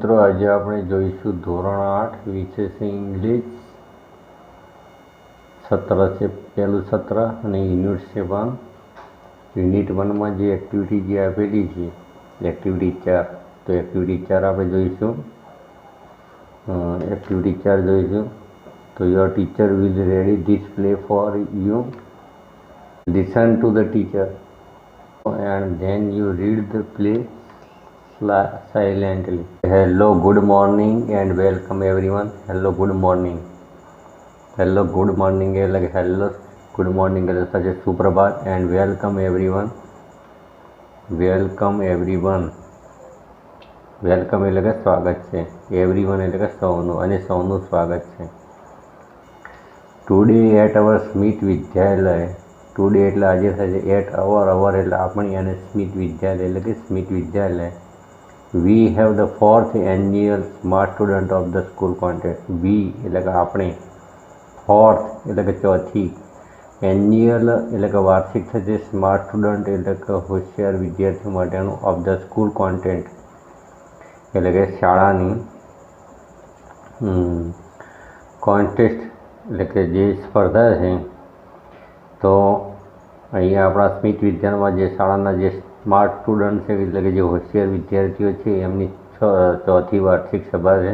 મિત્રો આજે આપણે જોઈશું ધોરણ 8 વિષય છે ઇંગ્લિશ. સત્ર છે પહેલું સત્ર અને યુનિટ છે 1. યુનિટ 1માં જે એક્ટિવિટી જે આપેલી છે એક્ટિવિટી 4, તો એક્ટિવિટી 4 આપણે જોઈશું. એક્ટિવિટી 4 જોઈશું. તો your teacher will ready this play for you. Listen to the teacher and then you read the play silently. Hello, good morning and welcome everyone. Hello, good morning. Hello, good morning એટલે કે hello, good morning એટલે થશે સુપ્રભાત and welcome everyone. Welcome everyone. Welcome એટલે કે સ્વાગત છે, everyone એટલે કે સૌનું, અને સૌનું સ્વાગત છે. ટુડે એટ અવર સ્મિથ વિદ્યાલય. ટુડે એટલે આજે થશે, એટ અવર એટલે આપણી, અને સ્મિથ વિદ્યાલય એટલે કે સ્મિથ વિદ્યાલય. We have the 4th annual smart student of the school contest. We એટલે કે આપણે, 4th એટલે કે ચોથી, એન્યુઅલ એટલે કે વાર્ષિક થશે, સ્માર્ટ સ્ટુડન્ટ એટલે કે હોશિયાર વિદ્યાર્થીઓ માટેનું, ઓફ ધ સ્કૂલ કોન્ટેન્ટ એટલે કે શાળાની, કોન્ટેસ્ટ એટલે કે જે સ્પર્ધા છે. તો અહીંયા આપણા સ્મિથ વિદ્યાલયમાં જે શાળાના જે સ્માર્ટ સ્ટુડન્ટ છે એટલે કે જે હોશિયાર વિદ્યાર્થીઓ છે એમની ચોથી વાર્ષિક સભા છે.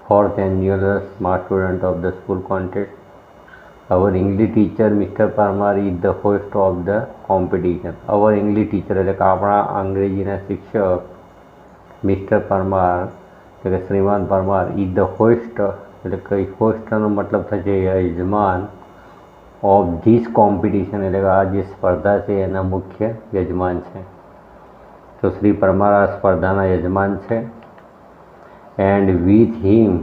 4th annual smart student of the school contest. Our English teacher mister Parmar is the host of the competition. Our English teacher એટલે કે આપણા અંગ્રેજીના શિક્ષક મિસ્ટર પરમાર એટલે કે શ્રીમાન પરમાર ઇઝ ધ હોસ્ટ એટલે કે હોસ્ટનો મતલબ થશે યજમાન, ઓફ ધીસ કોમ્પિટિશન એટલે કે આ જે સ્પર્ધા છે એના મુખ્ય યજમાન છે. તો શ્રી પરમાર આ સ્પર્ધાના યજમાન છે. એન્ડ વિથ હિમ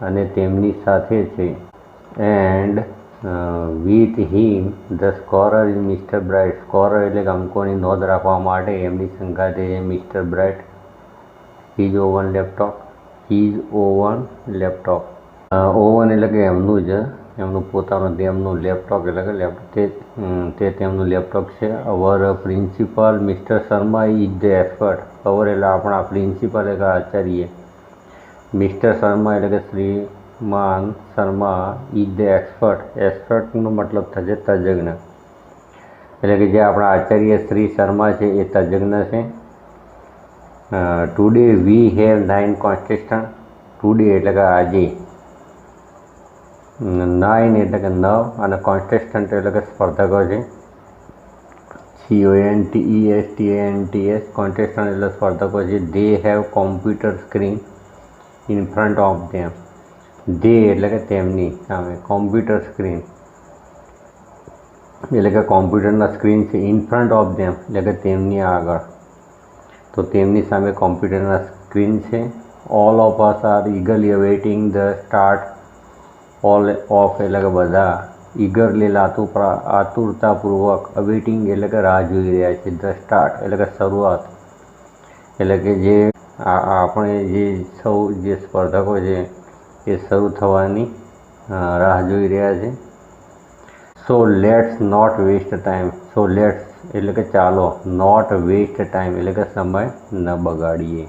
અને તેમની સાથે છે. And with him the scorer is mister bright. Scorer એટલે કે અંકોની નોંધ રાખવા માટે એમની સંગાથે છે Mister bright. His oven laptop. His oven laptop. Oven એટલે કે એમનું જ, એમનું પોતાનું, તેમનું લેપટોપ એટલે કે લેપટોપ તે તેમનું લેપટોપ છે. Our principal mister Sharma is the expert. Our એટલે આપણા પ્રિન્સિપાલ એટલે કે આચાર્ય, મિસ્ટર શર્મા એટલે કે શ્રીમાન શર્મા ઇઝ ધ એક્સપર્ટ. એક્સપર્ટનો મતલબ થશે તજજ્ઞ, એટલે કે જે આપણા આચાર્ય શ્રી શર્મા છે એ તજજ્ઞ છે. Today we have 9 કોન્ટેસ્ટન્ટ. ટુડે એટલે કે આજે, 9 એટલે કે 9, અને કોન્ટેસ્ટન્ટ એટલે કે સ્પર્ધકો છે. CONTESTANTS. કોન્ટેસ્ટન્ટ એટલે સ્પર્ધકો છે. They have computer screen in front of them. They એટલે કે તેમની સામે, કોમ્પ્યુટર સ્ક્રીન એટલે કે કોમ્પ્યુટરના સ્ક્રીન છે. ઇન ફ્રન્ટ ઓફ ધેમ એટલે કે તેમની આગળ, તો તેમની સામે કોમ્પ્યુટરના સ્ક્રીન છે. All of us are eagerly awaiting the start. All of એટલે કે બધા, ઈગરલી આતુરતાપૂર્વક, અવેઇટિંગ એટલે કે રાહ જોઈ રહ્યા છે, ધ સ્ટાર્ટ એટલે કે શરૂઆત, એટલે કે જે આપણે જે સૌ જે સ્પર્ધકો છે એ શરૂ થવાની રાહ જોઈ રહ્યા છે. So let's not waste time. So let's એટલે કે ચાલો, નોટ વેસ્ટ ટાઈમ એટલે કે સમય ન બગાડીએ.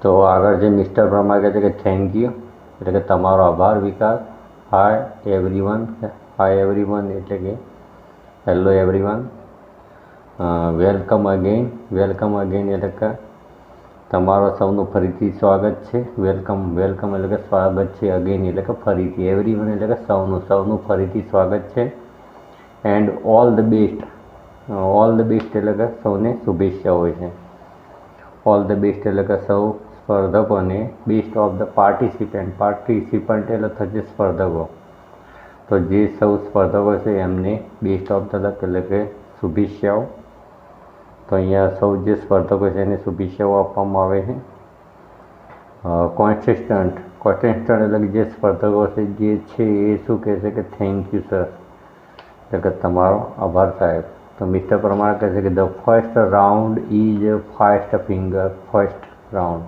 તો આગળ જે મિસ્ટર પરમાર કહે છે કે થેન્ક યુ એટલે કે તમારો આભાર વિકાસ. Hi everyone. હાય એવરીવન એટલે કે hello everyone. Welcome again. Welcome again એટલે કે તમારો સૌનું ફરીથી સ્વાગત છે. વેલકમ, વેલકમ એટલે કે સ્વાગત છે. અગેન એટલે કે ફરીથી. એવરીવન એટલે કે સૌનું, સૌનું ફરીથી સ્વાગત છે. And all the best. All the best એટલે કે સૌને શુભેચ્છાઓ છે. ઓલ ધ બેસ્ટ એટલે કે સૌ સ્પર્ધકોને, best of the participant. Participant એટલે થશે સ્પર્ધકો, તો જે સૌ સ્પર્ધકો છે એમને બેસ્ટ ઓફ ધ લક એટલે કે શુભેચ્છાઓ. તો અહીંયા સૌ જે સ્પર્ધકો છે એને શુભેચ્છાઓ આપવામાં આવે છે. કોન્ટેસ્ટન્ટ. કોન્ટેસ્ટન્ટ એટલે કે જે સ્પર્ધકો છે જે છે એ શું કહે છે કે થેન્ક યુ સર એટલે કે તમારો આભાર સાહેબ. તો મિસ્ટર પરમાર કહે છે કે the first round is fast finger. First round,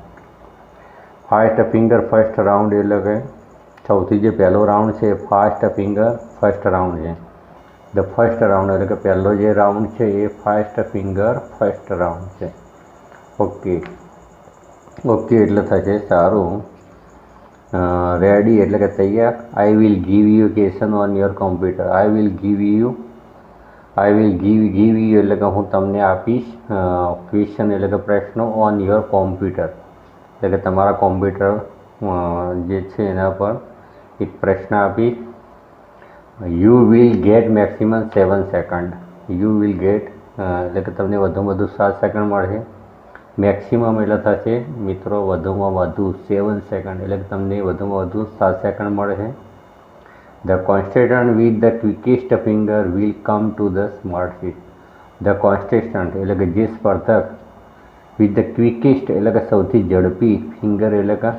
fast finger first round એટલે કે સૌથી જે પહેલો રાઉન્ડ છે એ ફાસ્ટ ફિંગર ફર્સ્ટ રાઉન્ડ છે. ધ ફર્સ્ટ રાઉન્ડ એટલે કે પહેલો જે રાઉન્ડ છે એ ફાસ્ટ ફિંગર ફર્સ્ટ રાઉન્ડ છે. ઓકે. ઓકે એટલે થશે સારું. રેડી એટલે કે તૈયાર. I will give you question on your computer. I will give you એટલે કે હું તમને આપીશ ક્વેશ્ચન એટલે કે પ્રશ્નો ઓન યોર કોમ્પ્યુટર એટલે કે તમારા કોમ્પ્યુટર જે છે એના પર એક પ્રશ્ન આપીશ. You will get maximum 7 second. You will get એટલે કે તમને વધુમાં વધુ 7 સેકન્ડ મળશે. મેક્સિમમ એટલે થશે મિત્રો વધુમાં વધુ 7 સેકન્ડ એટલે કે તમને વધુમાં વધુ 7 સેકન્ડ મળશે. The contestant with the quickest finger will come to the smart sheet. The contestant એટલે કે જે સ્પર્ધક with the quickest એટલે કે સૌથી ઝડપી ફિંગર એટલે કે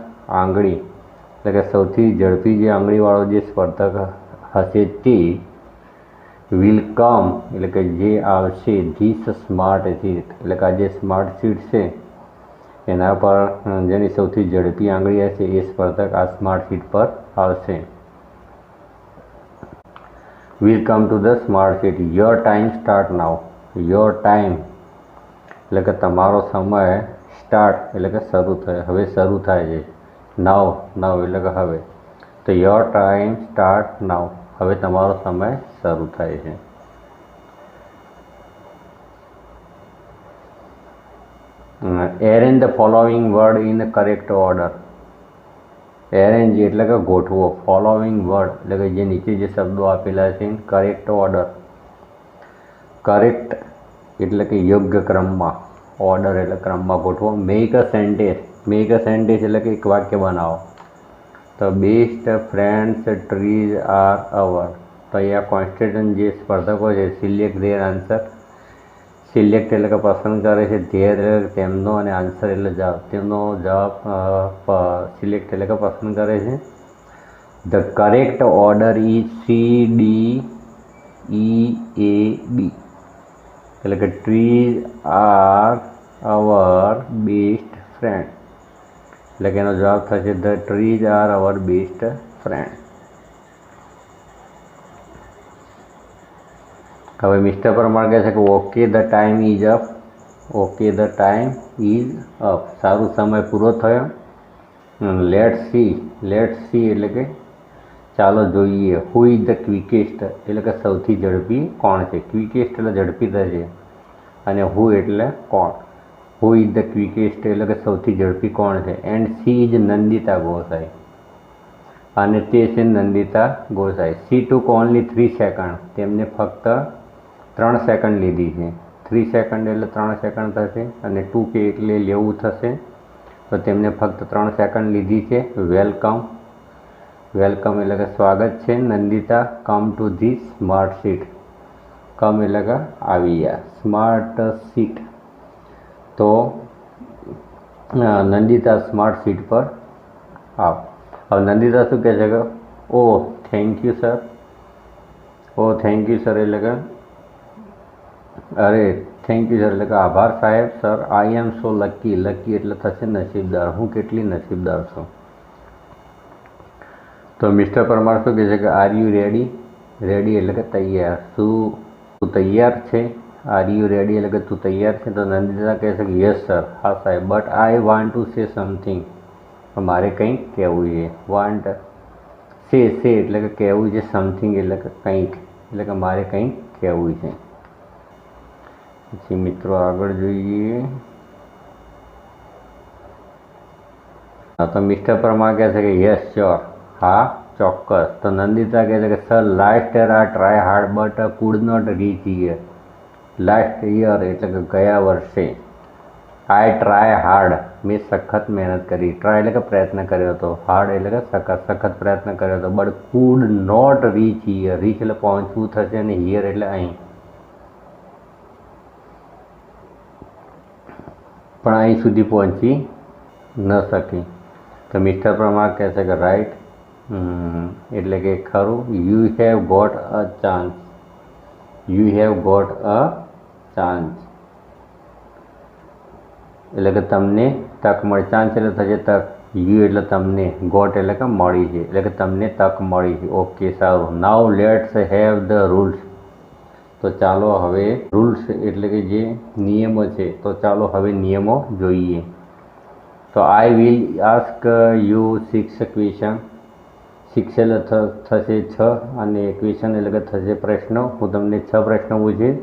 આંગળી એટલે કે સૌથી ઝડપી જે આંગળીવાળો જે સ્પર્ધક હશે તે will come એટલે કે જે આવશે this smart sheet એટલે કે આ જે સ્માર્ટ શીટ છે એના પર જેની સૌથી ઝડપી આંગળી હશે એ સ્પર્ધક આ સ્માર્ટ શીટ પર આવશે. will come to the smart sheet. Your time start now. Your time એટલે કે તમારો સમય સ્ટાર્ટ એટલે કે શરૂ થાય હવે શરૂ થાય છે. નાવ એટલે કે હવે. તો યોર ટાઈમ સ્ટાર્ટ નાવ હવે તમારો સમય શરૂ થાય છે. Arrange the following word in the correct order. Arrange એટલે કે ગોઠવો. ફોલોવિંગ વર્ડ એટલે કે જે નીચે જે શબ્દો આપેલા છે કરેક્ટ ઓર્ડર. કરેક્ટ એટલે કે યોગ્ય ક્રમમાં. ઓર્ડર એટલે ક્રમમાં ગોઠવો. મેક અ સેન્ટેન્સ એટલે કે એક વાક્ય બનાવો. તો best friends trees are our. તો અહીંયા કોન્સ્ટેન્ટ જે સ્પર્ધકો છે સિલેક્ટ ધેર આન્સર. સિલેક્ટ એટલે કે પસંદ કરે છે. ધેર એટલે તેમનો અને આન્સર એટલે જવાબ. તેમનો જવાબ સિલેક્ટ એટલે કે પસંદ કરે છે. The correct order is CDEAB એટલે કે trees are our best friend એટલે કે એનો જવાબ થશે the trees are our best friend. હવે મિસ્ટર પરમાર કહે છે કે okay the time is up. Okay the time is up સારું સમય પૂરો થયો. લેટ્સ સી એટલે કે ચાલો જોઈએ. હુ ઇઝ ધ ક્વિકેસ્ટ એટલે કે સૌથી ઝડપી કોણ છે. ક્વિકેસ્ટ એટલે ઝડપી થશે અને હુ એટલે કોણ. હુ ઇઝ ધ ક્વિકેસ્ટ એટલે કે સૌથી ઝડપી કોણ છે. And she is Nandita Gosai અને તે છે નંદિતા ગોસાઈ. સી ટુક ઓનલી 3 સેકન્ડ તેમને ફક્ત 3 સેકન્ડ લીધી છે. 3 સેકન્ડ એટલે 3 સેકન્ડ થશે અને 2 કે એટલે લેવું થશે. તો તેમને ફક્ત 3 સેકન્ડ લીધી છે. વેલકમ એટલે કે સ્વાગત છે. Nandita come to the smart seat. Come એટલે કે આવી ગયા. સ્માર્ટ સીટ તો નંદિતા સ્માર્ટ સીટ પર આવ. હવે નંદિતા શું કહે છે કે oh thank you sir. Oh thank you sir એટલે કે અરે થેન્ક યુ સર એટલે કે આભાર સાહેબ. Sir I am so lucky. Lucky એટલે થશે નસીબદાર. હું કેટલી નસીબદાર છું. તો મિસ્ટર પરમાર શું કહે છે કે આર યુ રેડી. રેડી એટલે કે તૈયાર. શું તું તૈયાર છે. આર યુ રેડી એટલે કે તું તૈયાર છે. તો નંદિતા કહે છે કે યસ સર. હા સાહેબ. But I want two say something. મારે કંઈક કહેવું છે. વોન્ટ સે એટલે કે કહેવું છે. સમથિંગ એટલે કે કંઈક એટલે કે મારે કંઈક કહેવું છે. પછી મિત્રો આગળ જોઈએ. તો મિસ્ટર પરમાર કહે છે કે યસ શ્યોર. હા ચોક્કસ. તો નંદિતા કહે છે કે sir last year I try hard but could not reach year. Last year એટલે કે ગયા વર્ષે આઈ ટ્રાય હાર્ડ મેં સખત મહેનત કરી. ટ્રાય એટલે કે પ્રયત્ન કર્યો હતો. હાર્ડ એટલે કે સખત પ્રયત્ન કર્યો હતો. But could not reach here. Reach એટલે પહોંચવું થશે અને હિયર એટલે અહીં. પણ અહીં સુધી પહોંચી ન શકી. તો મિસ્ટર પરમાર કહે છે કે રાઈટ એટલે કે ખરું. You have got a chance. You have got a chance એટલે કે તમને તક મળી. ચાન્સ એટલે થશે તક. યુ એટલે તમને. ગોટ એટલે કે મળી છે એટલે કે તમને તક મળી છે. ઓકે સારું. નાઉ લેટ્સ હેવ ધ રૂલ્સ. તો ચાલો હવે રૂલ્સ એટલે કે જે નિયમો છે તો ચાલો હવે નિયમો જોઈએ. તો આઈ વિલ આસ્ક યુ 6 ક્વેશ્ચન. 6 એટલે થશે 6 અને ક્વેશ્ચન એટલે કે થશે પ્રશ્ન. હું તમને 6 પ્રશ્નો પૂછીશ.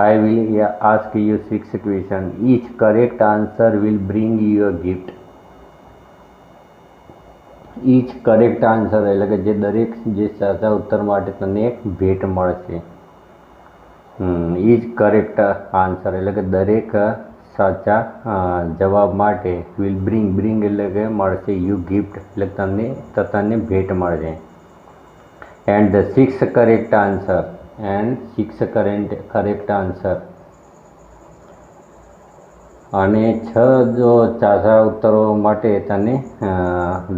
I will ask you 6 question. Each correct answer will bring you a gift. Each correct answer એટલે કે દરેક જે સાચા ઉત્તર માટે તને એક ભેટ મળશે. ઈચ કરેક્ટ આન્સર એટલે કે દરેક સાચા જવાબ માટે વિલ બ્રિંગ એટલે કે મળશે યુ ગિફ્ટ એટલે તને ભેટ મળશે. એન્ડ ધ 6 કરેક્ટ આન્સર અને 6 જો સાચા ઉત્તરો માટે તને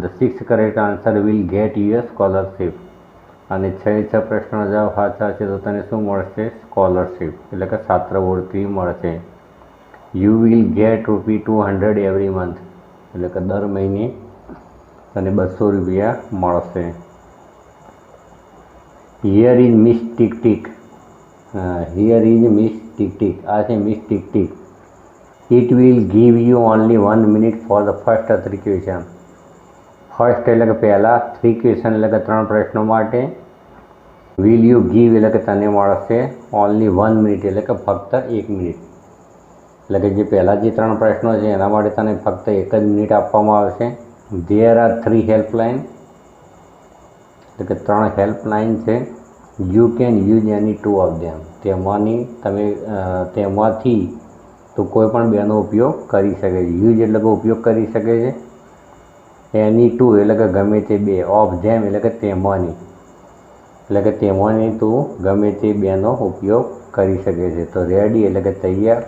the 6 correct answer will get you scholarship. અને 6 પ્રશ્નો જવાબ સાચા છે તો તને શું મળશે? સ્કોલરશીપ એટલે કે છાત્રવૃત્તિ મળશે. You will get ₹200 every month એટલે કે દર મહિને તને ₹200 મળશે. Here is miss tick tick. આ છે miss tick tick. It will give you only 1 minute for the first 3 question. First એટલે કે પહેલાં, 3 ક્વેશ્ચન એટલે કે 3 પ્રશ્નો માટે. વિલ યુ ગીવ એટલે કે તને મળશે ઓનલી 1 minute એટલે કે ફક્ત 1 મિનિટ. એટલે કે જે પહેલાં જે 3 પ્રશ્નો છે એના માટે તને ફક્ત 1 જ મિનિટ આપવામાં આવશે. ધેર આર 3 હેલ્પલાઇન એટલે કે 3 હેલ્પલાઇન છે. You can use any 2 of them. તેમાંથી તો કોઈ પણ બેનો ઉપયોગ કરી શકે છે. યુઝ એટલે કે ઉપયોગ કરી શકે છે. એની 2 એટલે કે ગમે તે 2. ઓફ ધેમ એટલે કે તેમાંની તું ગમે તે બેનો ઉપયોગ કરી શકે છે. તો રેડી એટલે કે તૈયાર.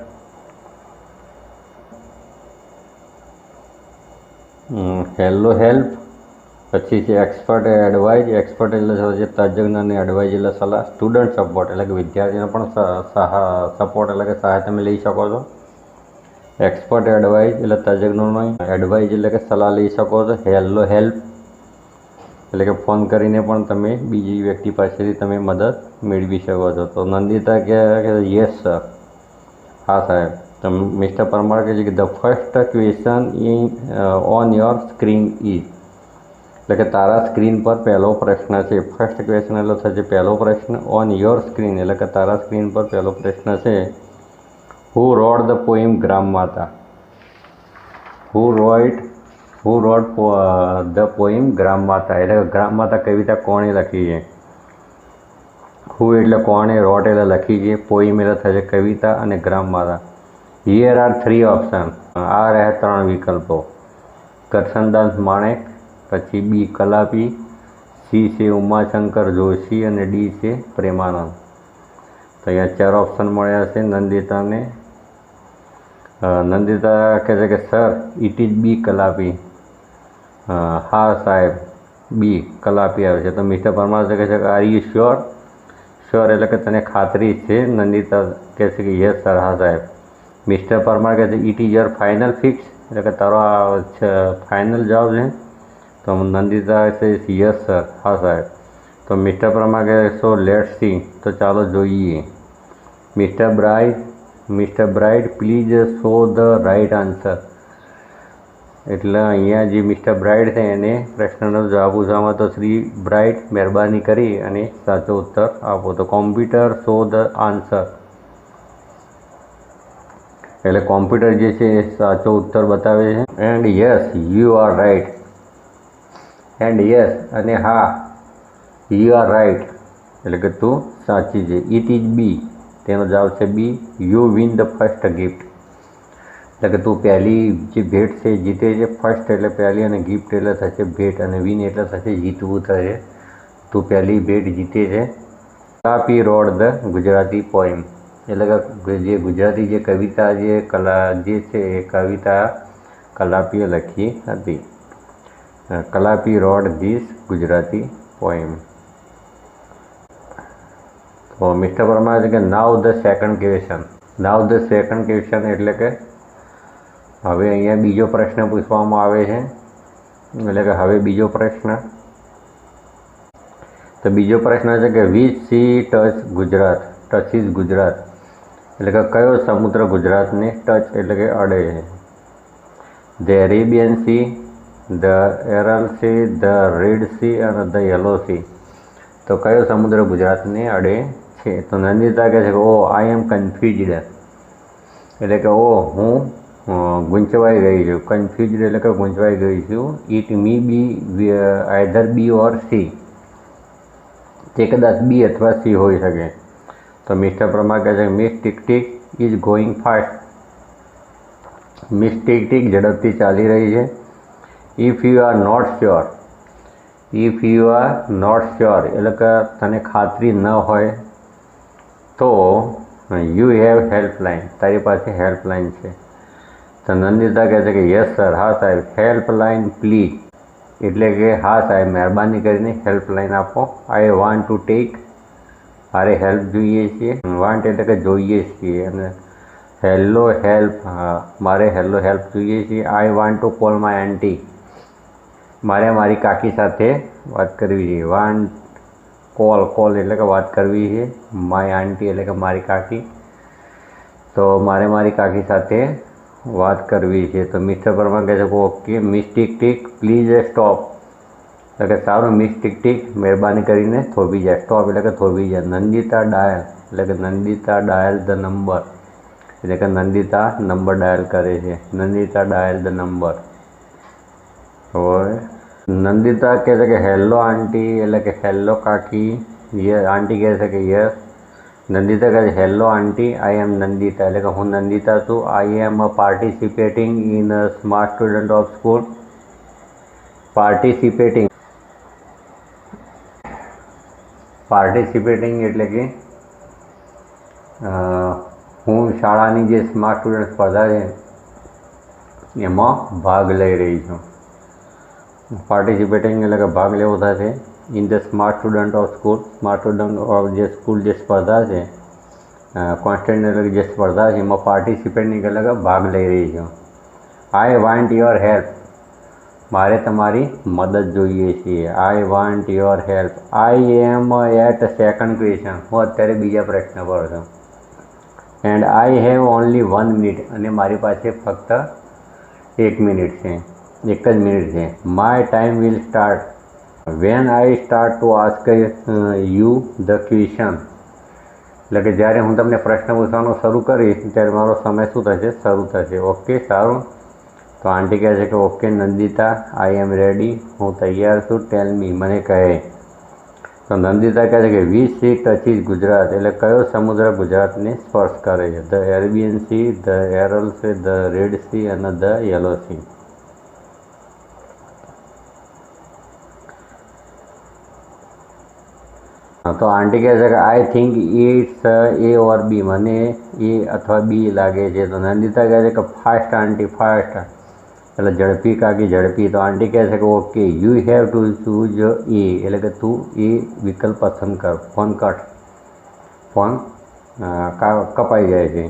Hello help. પછી છે એક્સપર્ટ એડવાઇઝ. એક્સપર્ટ એટલે છે તજજ્ઞ અને એડવાઇઝ એટલે સલાહ. સ્ટુડન્ટ સપોર્ટ એટલે કે વિદ્યાર્થીનો પણ સપોર્ટ એટલે કે સહાય તમે લઈ શકો છો. એક્સપર્ટ એડવાઇઝ એટલે તજજ્ઞનો એડવાઇઝ એટલે કે સલાહ લઈ શકો છો. હેલો હેલ્પ એટલે કે ફોન કરીને પણ તમે બીજી વ્યક્તિ પાસેથી તમે મદદ મેળવી શકો છો. તો નંદિતા કે યસ સર. હા સાહેબ. તો મિસ્ટર પરમાર કહે છે કે the first question on your screen is એટલે કે તારા સ્ક્રીન પર પહેલો પ્રશ્ન છે. ફર્સ્ટ ક્વેશ્ચન એટલે થશે પહેલો પ્રશ્ન. ઓન યોર સ્ક્રીન એટલે કે તારા સ્ક્રીન પર પહેલો પ્રશ્ન છે. હુ રોટ ધ પોઈમ ગ્રામ માતા. હુ રોટ ધ પોઈમ ગ્રામ માતા એટલે કે ગ્રામ માતા કવિતા કોણે લખી છે? હુ એટલે કોણે, રોટ એટલે લખી છે, પોઈમ એટલે થશે કવિતા અને ગ્રામ માતા. Here are 3 option. આ રહ્યા 3 વિકલ્પો. કરશનદાસ માણેક, પછી બી કલાપી, સી છે ઉમાશંકર જોશી અને ડી છે પ્રેમાનંદ. તો અહીંયા 4 ઓપ્શન મળ્યા છે નંદિતાને. નંદિતા કહે છે કે sir it is B Kalapi. હા સાહેબ બી કલાપી આવે છે. તો મિસ્ટર પરમાર કહે છે કે આર યુ શ્યોર. શ્યોર એટલે કે તને ખાતરી છે. નંદિતા કહે છે કે યસ સર. હા સાહેબ. મિસ્ટર પરમાર કહે છે it is your final fix એટલે કે તારો આ ફાઇનલ જવાબ છે. તો નંદિતા છે યસ સર. હા સાહેબ. તો મિસ્ટર પરમાર કહે સો લેટ્સ સી. તો ચાલો જોઈએ. Mister Bright please show the right answer. એટલે અહીંયા જે મિસ્ટર બ્રાઇટ છે એને પ્રશ્નનો જવાબ પૂછવામાં. તો શ્રી બ્રાઇટ મહેરબાની કરી અને સાચો ઉત્તર આપો. તો કોમ્પ્યુટર શો ધ આન્સર એટલે કોમ્પ્યુટર જે છે એ સાચો ઉત્તર બતાવે છે. And yes you are right. And yes અને હા યુ આર રાઇટ એટલે કે તું સાચી છે. ઇટ ઇઝ બી તેનો જવાબ છે B. You win the first gift એટલે કે તું પહેલી જે ભેટ છે જીતે છે. ફર્સ્ટ એટલે પહેલી અને ગિફ્ટ એટલે થશે ભેટ અને વિન એટલે થશે જીતવું થશે. તું પહેલી ભેટ જીતે છે. Kalapi road the Gujarati poem એટલે કે જે ગુજરાતી જે કવિતા જે છે એ કવિતા કલાપીએ લખી હતી. Kalapi road this Gujarati poem. તો મિસ્ટર પરમાર છે કે નાવ the second question. Now the second question એટલે કે હવે અહીંયા બીજો પ્રશ્ન પૂછવામાં આવે છે. એટલે કે હવે બીજો પ્રશ્ન. તો બીજો પ્રશ્ન છે કે વિચ સી ટચિસ ગુજરાત એટલે કે કયો સમુદ્ર ગુજરાતને ટચ એટલે કે અડે છે. The Arabian Sea, the Aral Sea, the Red Sea અને ધ યલો સી. તો કયો સમુદ્ર ગુજરાતને અડે છે? તો નંદિતા કહે છે કે ઓ આઈ એમ કન્ફ્યુઝડ, એટલે કે ઓ હું ગૂંચવાઈ ગઈ છું. કન્ફ્યુઝડ એટલે કે ગૂંચવાઈ ગઈ છું. It may be either B or C, તે કદાચ બી અથવા સી હોઈ શકે. તો મિસ્ટર પરમાર કહે છે miss tick tick is going fast, miss tick tick ઝડપથી ચાલી રહી છે. If you are not sure, if you are not sure એટલે કે તને ખાતરી ન હોય તો યુ હેવ હેલ્પલાઇન, તારી પાસે હેલ્પલાઇન છે. તો નંદિતા કહે છે કે યસ સર, હા સાહેબ, હેલ્પલાઇન પ્લીઝ, એટલે કે હા સાહેબ મહેરબાની કરીને હેલ્પલાઇન આપો. આઈ વોન્ટ ટુ ટેક, મારે હેલ્પ જોઈએ છીએ. વોન્ટ એટલે કે જોઈએ છીએ, અને હેલો હેલ્પ, મારે હેલો હેલ્પ જોઈએ છીએ. I want to call my aunty, મારે મારી કાકી સાથે વાત કરવી છે. વોન્ટ કોલ, કોલ એટલે કે વાત કરવી છે. માય આંટી એટલે કે મારી કાકી, તો મારે મારી કાકી સાથે વાત કરવી છે. તો મિસ્ટર પરમાર કહે છે કે okay miss tick tick please stop, એટલે કે સારું મિસ ટીક ટીક મહેરબાની કરીને થોભી જાય. સ્ટોપ એટલે કે થોભી જાય. નંદિતા ડાયલ એટલે કે નંદિતા ડાયલ ધ નંબર, એટલે કે નંદિતા નંબર ડાયલ કરે છે. Nandita dial the number. હવે નંદિતા કહે છે કે હેલો આંટી એટલે કે હેલો કાકી. યસ, આંટી કહે છે કે યસ. નંદિતા કહે છે હેલો આંટી, આઈ એમ નંદિતા, એટલે કે હું નંદિતા છું. I am participating in smart student of school. Participating, participating એટલે કે હું શાળાની જે સ્માર્ટ સ્ટુડન્ટ સ્પર્ધા છે એમાં ભાગ લઈ રહી છું. પાર્ટિસિપેટિંગ એટલે કે ભાગ લેવો થશે. In the smart student of school, smart student of જે સ્કૂલ જે સ્પર્ધા છે, કોન્સ્ટન્ટ એટલે કે જે સ્પર્ધા છે એમાં પાર્ટિસિપેટિંગ એટલે કે ભાગ લઈ રહી છું. આઈ વોન્ટ યોર હેલ્પ, મારે તમારી મદદ જોઈએ છીએ. I want your help. I am at second question, હું અત્યારે બીજા પ્રશ્ન પર છું. And I have only 1 minute, અને મારી પાસે ફક્ત 1 મિનિટ છે, 1 જ મિનિટ છે. My time will start when I start to ask you the question, એટલે કે જ્યારે હું તમને પ્રશ્ન પૂછવાનું શરૂ કરીશ ત્યારે મારો સમય શું થશે? શરૂ થશે. ઓકે સારું. તો આંટી કહે છે કે ઓકે નંદિતા, આઈ એમ રેડી, હું તૈયાર છું. ટેલ મી, મને કહે. તો નંદિતા કહે છે કે વિચ સી ટચીસ ગુજરાત, એટલે કયો સમુદ્ર ગુજરાતને સ્પર્શ કરે છે? The Arabian Sea, the Aral Sea, the Red Sea અને ધ યલો સી. તો આંટી કહે છે કે આઈ થિંક ઇટ્સ એ ઓર બી, મને એ અથવા બી લાગે છે. તો નંદિતા કહે છે કે ફાસ્ટ આંટી, ફાસ્ટ એટલે ઝડપી કાકી, ઝડપી. તો આંટી કહે છે કે okay you have to choose A, એટલે કે તું એ વિકલ્પ પસંદ કર. ફોન કટ, ફોન કપાઈ જાય છે.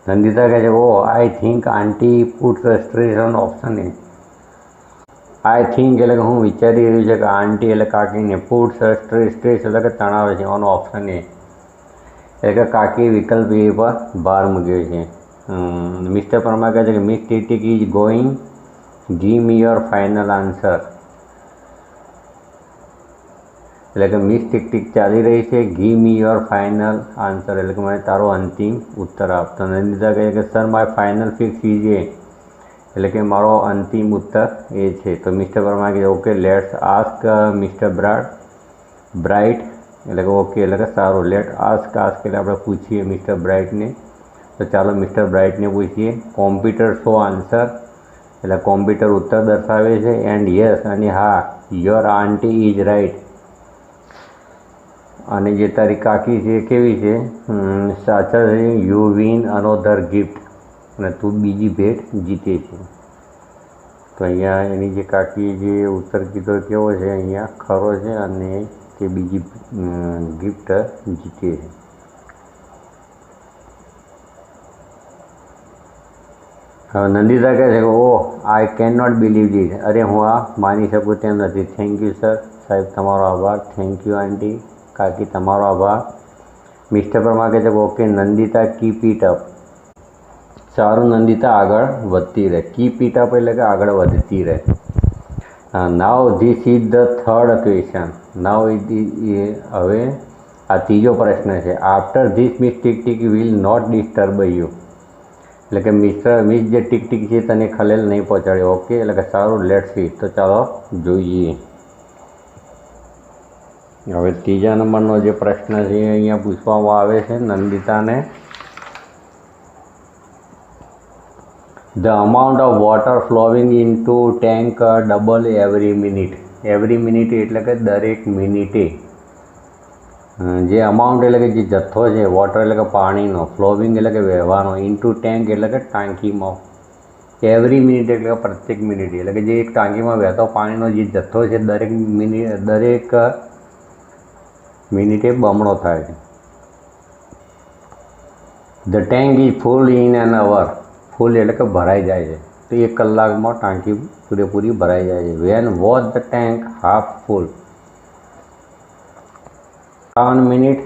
નંદિતા કહે છે oh I think aunty puts stress on option A. I think એટલે કે હું વિચારી રહ્યું છે કે આંટી એટલે કાકીને પુટ્સ સ્ટ્રેસ, સ્ટ્રેસ એટલે કે તણાવ છે ઓન ઓપ્શન એ, એટલે કે કાકી વિકલ્પ એ પર ભાર મૂક્યો છે. મિસ્ટર પરમાર કહે છે કે miss tick tick is going, give me your final answer, એટલે કે મિસ ટીક ટીક ચાલી રહી છે. Give me your final answer એટલે કે મને તારો અંતિમ ઉત્તર આપ. તો નંદિતા કહે કે sir my final fix is A, એટલે કે મારો અંતિમ ઉત્તર એ છે. તો મિસ્ટર પરમાર કહે okay let's ask mister bright, એટલે કે ઓકે એટલે કે સારું. લેટ આસ્ક, આસ્ક એટલે આપણે પૂછીએ મિસ્ટર બ્રાઇટને. તો ચાલો મિસ્ટર બ્રાઇટને પૂછીએ. કોમ્પ્યુટર શો આન્સર, એટલે કોમ્પ્યુટર ઉત્તર દર્શાવે છે. એન્ડ યસ અને હા, યોર આંટી ઇઝ રાઇટ, અને જે તારી કાકી છે કેવી છે? સાચા છે. યુ વિન અનોધર ગિફ્ટ, અને તું બીજી ભેટ જીતે છે. તો અહીંયા એની જે કાકી જે ઉત્તર કીધો કેવો છે? અહીંયા ખરો છે, અને તે બીજી ગિફ્ટ જીતે છે. હવે નંદિતા કહે છે કે oh I can not believe this, અરે હું આ માની શકું તેમ નથી. થેન્ક યુ સર, સાહેબ તમારો આભાર. થેન્ક યુ આંટી, કાકી તમારો આભાર. મિસ્ટર પરમાર કહે છે કે okay Nandita keep it up, સારું નંદિતા આગળ વધતી રહે. કીપ ઇટ અપ એટલે કે આગળ વધતી રહે. Now this is the third question. Now હવે આ ત્રીજો પ્રશ્ન છે. After this miss tick tick will not disturb you. એટલે કે મિસ જે ટીક ટીક છે તને ખલેલ નહીં પહોંચાડે. ઓકે, એટલે કે સારું, લેટ્સ સી. તો ચાલો જોઈએ. હવે ત્રીજા નંબરનો જે પ્રશ્ન છે અહીંયા પૂછવામાં આવે છે નંદિતાને. The amount of water flowing into tank double every minute. Every minute એટલે કે દરેક મિનિટે. જે અમાઉન્ટ એટલે કે જે જથ્થો છે, વોટર એટલે કે પાણીનો, ફ્લોવિંગ એટલે કે વહેવાનો, ઇનટુ ટેન્ક એટલે કે ટાંકીમાં, એવરી મિનિટ એટલે કે પ્રત્યેક મિનિટ, એટલે કે જે એક ટાંકીમાં વહેતો પાણીનો જે જથ્થો છે દરેક મિનિટે બમણો થાય છે. The tank is full in an hour. Full એટલે કે ભરાઈ જાય છે. તો 1 કલાકમાં ટાંકી પૂરેપૂરી ભરાઈ જાય છે. When was the tank half full. 58 minute.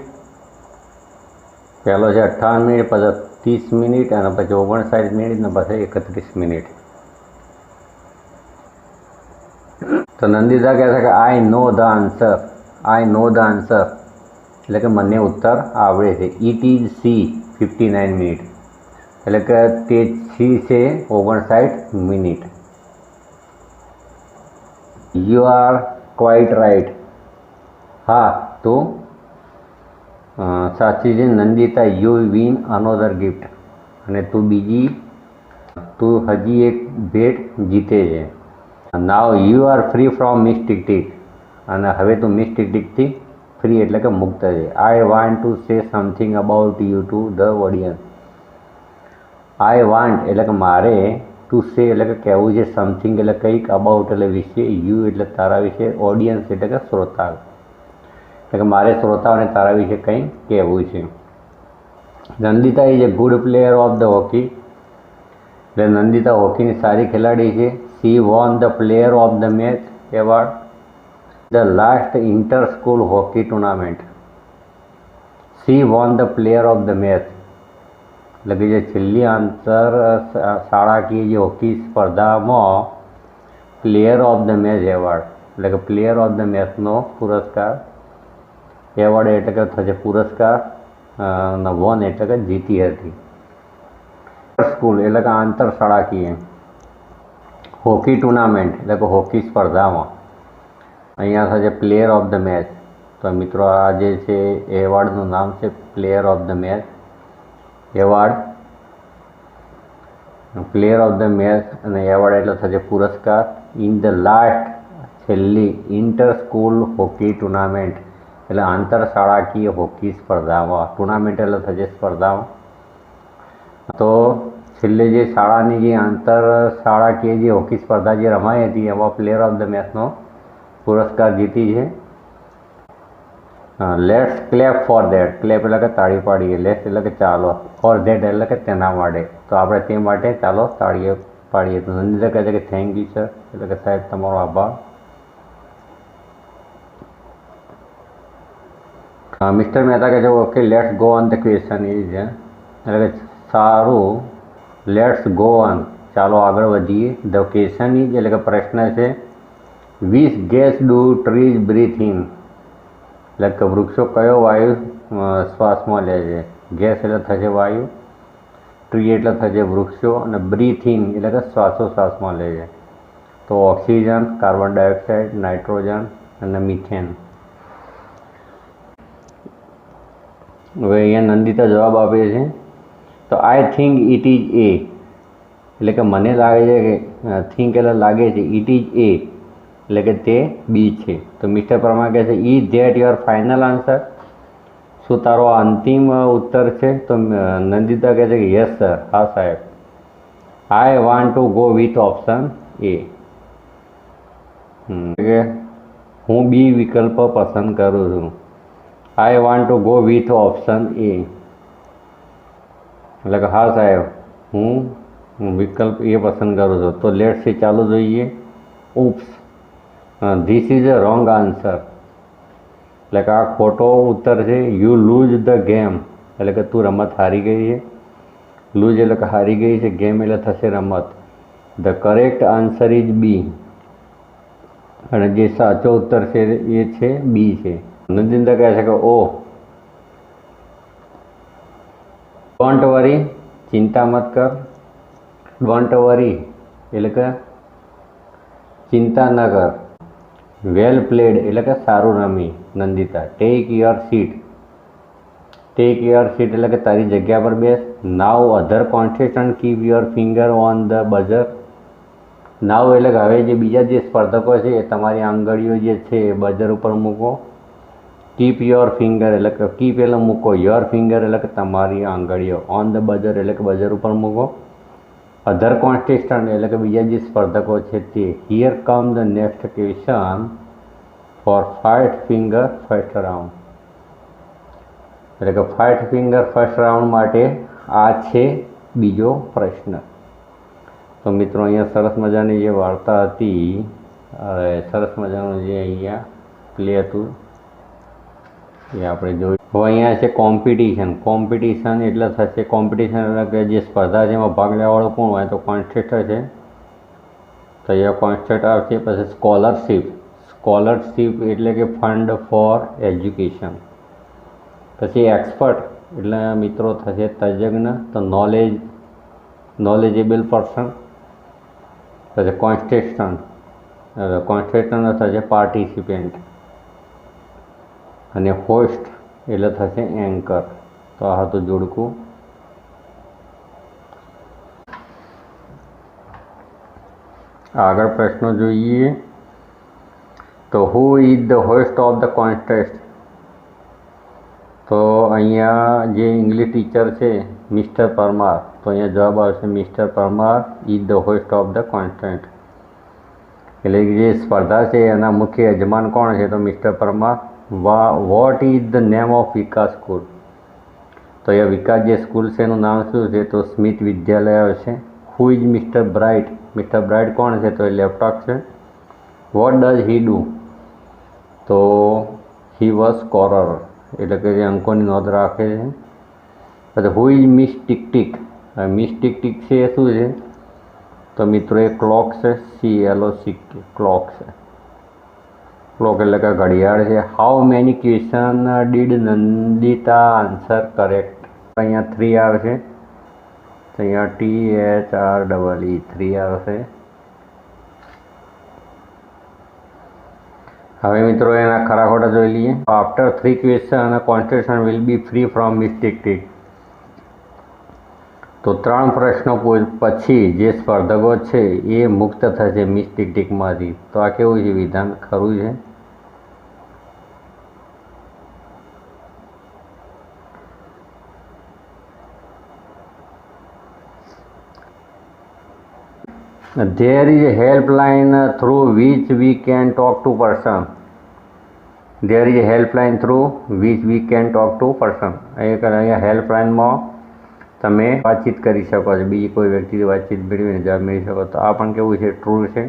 પહેલો છે 58 મિનિટ, પછી 30 મિનિટ, અને પછી 59 મિનિટ, અને પછી 31 મિનિટ. તો નંદિતા કહે છે કે I know the answer. I know the answer એટલે કે મને ઉત્તર આવડે છે. It is C 59 minute. એટલે કે તે સી છે 59 minute. You are quite right. હા, તો સાચી છે Nandita. You win another gift. અને તું હજી એક ભેટ જીતે છે. Now you are free from miss tick tick. અને હવે તું મિસ ટીક ટીકથી ફ્રી એટલે કે મુક્ત છે. I want to say something about you to the audience. I want એટલે કે મારે, ટુ સે એટલે કે કહેવું છે, સમથિંગ એટલે કંઈક, અબાઉટ એટલે વિશે, યુ એટલે તારા વિશે, ઓડિયન્સ એટલે કે શ્રોતા. એટલે કે મારે શ્રોતાઓને તારા વિશે કંઈ કહેવું છે. Nandita is A good player of the hockey. એટલે નંદિતા હોકીની સારી ખેલાડી છે. C won the player of the match award the last inter school hockey tournament. C won the player of the match એટલે કે જે છેલ્લી આંતર શાળાકીય જે હોકી સ્પર્ધામાં player of the match award એટલે કે પ્લેયર ઓફ ધ મેચનો પુરસ્કાર, એવોર્ડ એટલે કે થશે પુરસ્કાર, વન એટલે કે જીતી હતી. સ્કૂલ એટલે કે આંતર શાળાકીય હોકી ટુર્નામેન્ટ એટલે કે હોકી સ્પર્ધામાં અહીંયા થશે પ્લેયર ઓફ ધ મેચ. તો મિત્રો આ જે છે એવોર્ડનું નામ છે player of the match award. Player of the match અને એવોર્ડ એટલે થશે પુરસ્કાર. ઇન ધ લાસ્ટ છેલ્લી ઇન્ટર સ્કૂલ હોકી ટુર્નામેન્ટ એટલે આંતર શાળાકીય હોકી સ્પર્ધામાં. ટુર્નામેન્ટ એટલે થશે સ્પર્ધામાં. તો છેલ્લે જે શાળાની જે આંતર શાળાકીય જે હોકી સ્પર્ધા જે રમાઈ હતી એમાં પ્લેયર ઓફ ધ મેચનો પુરસ્કાર જીતી છે. Let's clap for that. Clap એટલે કે તાળી પાડીએ. લેટ્સ એટલે કે ચાલો, ફોર ધેટ એટલે કે તેના માટે. તો આપણે તે માટે ચાલો તાળીઓ પાડીએ. તો નંદિતા કહે છે કે થેન્ક યુ સર, એટલે કે સાહેબ તમારો આભાર. મિસ્ટર મહેતા કહે છે okay let's go on the question is. એટલે કે સારું, લેટ્સ ગો ઓન, ચાલો આગળ વધીએ. ધ ક્વેશ્ચન ઇઝ એટલે કે પ્રશ્ન છે which gas do trees breathe in. એટલે કે વૃક્ષો કયો વાયુ શ્વાસમાં લે છે. ગેસ એટલે થશે વાયુ, ટ્રી એટલે થશે વૃક્ષો, અને બ્રીથ ઇન એટલે કે શ્વાસોશ્વાસમાં લે છે. તો ઓક્સિજન, કાર્બન ડાયોક્સાઇડ, નાઇટ્રોજન અને મિથેન. હવે અહીંયા નંદિતા જવાબ આપે છે. તો I think it is A. એટલે કે મને લાગે છે કે થિંક એટલે લાગે છે, ઇટ ઇઝ એ એટલે કે તે બી છે. તો મિસ્ટર પરમાર કહે છે is that your final answer. શું તારો અંતિમ ઉત્તર છે? તો નંદિતા કહે છે કે યસ સર, હા સાહેબ. I want to go with option A. કે હું બી વિકલ્પ પસંદ કરું છું. I want to go with option A એટલે કે હા સાહેબ, હું વિકલ્પ એ પસંદ કરું છું. તો લેટ્સ સી, ચાલો જોઈએ. Oops, this is a wrong answer એટલે કે આ ખોટો ઉત્તર છે. યુ લૂઝ ધ ગેમ એટલે કે તું રમત હારી ગઈ છે. લૂઝ એટલે કે હારી ગઈ છે, ગેમ એટલે થશે રમત. The correct answer is B, અને જે સાચો ઉત્તર છે એ છે બી છે. નંદિંદા કહે છે કે ઓ ડોન્ટ વરી, ચિંતા મત કર. ડોન્ટ વરી એટલે કે ચિંતા ન કર. વેલ પ્લેડ એટલે કે સારું રમી Nandita. Take your seat, take your seat એટલે કે તારી જગ્યા પર બેસ. Now other contestant keep your finger on the buzzer. Now એટલે કે હવે જે બીજા જે સ્પર્ધકો છે એ તમારી આંગળીઓ જે છે એ બઝર ઉપર મૂકો. કીપ યોર ફિંગર એટલે કે કીપ એટલે મૂકો, યોર ફિંગર એટલે કે તમારી આંગળીઓ, ઓન ધ બઝર એટલે કે બઝર ઉપર મૂકો. અધર કોન્ટેસ્ટન્ટ એટલે કે બીજા જે સ્પર્ધકો છે તે. Here come the next question for 5 finger first round, એટલે કે 5 ફિંગર ફર્સ્ટ રાઉન્ડ માટે આ છે બીજો પ્રશ્ન. તો મિત્રો અહીંયા સરસ મજાની જે વાર્તા હતી, સરસ મજાનું જે અહીંયા પ્લે હતું એ આપણે જોયું. હવે અહીંયા છે કોમ્પિટિશન. કોમ્પિટિશન એટલે થશે, કોમ્પિટિશન એટલે કે જે સ્પર્ધા છે એમાં ભાગ લેવાવાળો કોણ હોય તો કોન્ટેસ્ટર છે, તો અહીંયા કોન્ટેસ્ટ આવશે. પછી સ્કોલરશીપ, સ્કોલરશીપ એટલે કે ફંડ ફોર એજ્યુકેશન. પછી એક્સપર્ટ એટલે મિત્રો થશે તજજ્ઞ, તો નોલેજેબલ પર્સન. પછી કોન્ટેસ્ટન્ટ, કોન્ટેસ્ટન્ટ થશે પાર્ટિસિપેન્ટ, અને હોસ્ટ એટલે થશે એન્કર. તો આ હતું જોડકું. આગળ પ્રશ્નો જોઈએ. તો who is the host of the contest? તો અહીંયા જે ઇંગ્લિશ ટીચર છે મિસ્ટર પરમાર, તો અહીંયા જવાબ આવશે mister Parmar is the host of the contest. એટલે જે સ્પર્ધા છે એના મુખ્ય યજમાન કોણ છે તો mister Parmar. What is the name of Vikas school? તો અહીંયા વિકાસ જે સ્કૂલ છે એનું નામ શું છે તો સ્મિત વિદ્યાલય આવશે. Who is mister bright? Mister bright કોણ છે તો એ લેપટોપ છે. What does he do? તો હી વોઝ સ્કોરર, એટલે કે જે અંકોની નોંધ રાખે છે. પછી who is miss tick tick? Miss tick tick છે એ શું છે તો મિત્રો એ ક્લોક છે, CLOC, ક્લોક છે. ક્લોક એટલે કે ઘડિયાળ છે. How many question did Nandita answer correct? અહીંયા 3 આવશે, તો અહીંયા THREE 3 આવશે. હવે મિત્રો એના ખરા ખોટા જોઈ લઈએ. After 3 question contestant will be free from mistake tick. તો 3 પ્રશ્નો પછી જે સ્પર્ધકો છે એ મુક્ત થશે મિસ્ટેક ટીકમાંથી. તો આ કેવું છે વિધાન? ખરું છે. There is a helpline through which we can talk to person. There is a helpline through which we can talk to person. અહીંયા હેલ્પલાઇનમાં તમે વાતચીત કરી શકો છો, બીજી કોઈ વ્યક્તિથી વાતચીત મેળવીને જવાબ મેળવી શકો. તો આ પણ કેવું છે? ટ્રુ છે.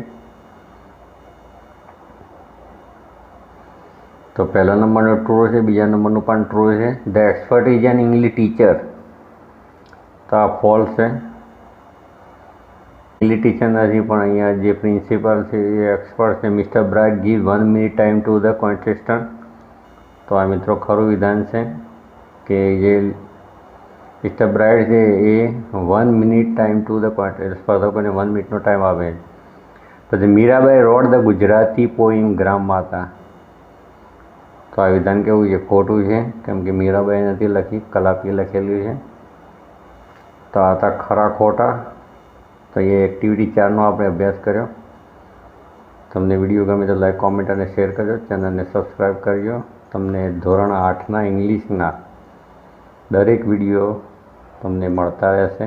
તો પહેલા નંબરનું ટ્રુ છે, બીજા નંબરનું પણ ટ્રુ છે. The expert is an English teacher, તો આ ફોલ્સ છે. ઇંગ્લિશ ટીચર નથી, પણ અહીંયા જે પ્રિન્સિપલ છે એ એક્સપર્ટ છે. Mister Bright give 1 minute time to the contestant. તો આ મિત્રો ખરું વિધાન છે કે જે મિસ્ટર બ્રાઇટ છે એ 1 minute time to the contest, સ્પર્ધકોને 1 મિનિટનો ટાઈમ આપે. પછી Mirabai wrote the Gujarati poem Gram Mata. તો આ વિધાન કેવું છે? ખોટું છે, કેમ કે મીરાબાઈ નથી લખી, કલાપીએ લખેલું છે. તો આ હતા ખરા ખોટા. તો એ એક્ટિવિટી 4નો આપણે અભ્યાસ કર્યો. તમને વિડીયો ગમે તો લાઈક, કોમેન્ટ અને શેર કરજો. ચેનલને સબસ્ક્રાઈબ કરજો. તમને ધોરણ 8ના ઇંગ્લિશના દરેક વિડીયો તમને મળતા રહેશે.